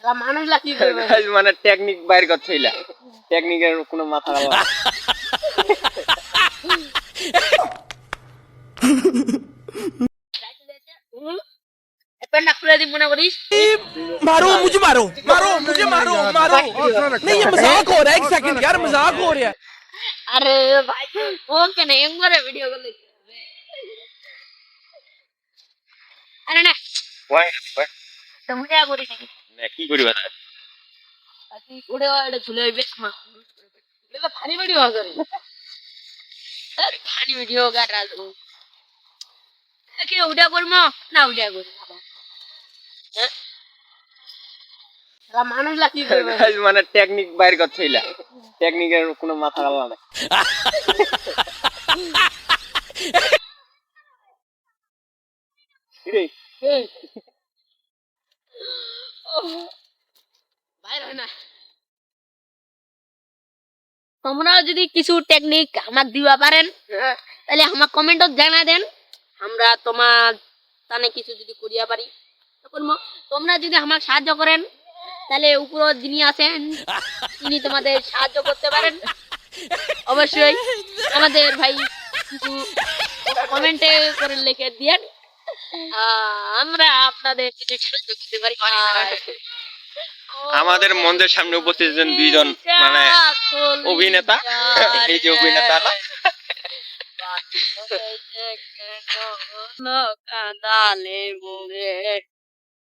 মানুষলা কি করবে মানে টেকনিক বাইর করছিলা টেকনিকের কোনো মাথা গেল না পেন্ডা খুলে দি মনে করিস मारो मुझे मारो मारो मुझे मारो मारो नहीं ये मजाक हो रहा है एक सेकंड यार मजाक हो रहा है আরে ভাই ওকে না একবারে ভিডিও করলে আরে না ওই তুমি যা করি নাকি না কি করিবা তা আজকে ওড়ে ওড়ে ঝুলে বেশ মা এটা ফানি ভিডিও করে আরে ফানি ভিডিও কর রাজু একে ওটা করমু না ওটা করি বাবা মানুষলা কি করবে মানে টেকনিক বাইর করছিলা টেকনিকের কোনো মাথা গেল না বাইরে হয় না তোমরা যদি কিছু টেকনিক আমাকে দিবা পারেন তাহলে আমাকে কমেন্টত জানা দেন আমরা তোমার তানে কিছু যদি করিয়া পারি তখন তোমরা যদি আমাকে সাহায্য করেন তাহলে উপর যিনি আছেন তিনি তোমাদের সাহায্য করতে পারেন অবশ্যই আমাদের ভাই কিছু কমেন্টে করে লিখে দিয়েন আমরা আপনাদের কিছু সাহায্য করতে পারি আমাদের মন্দিরের সামনে উপস্থিত আছেন দুইজন মানে অভিনেতা এই যে অভিনেতা কাঁদালে মোরে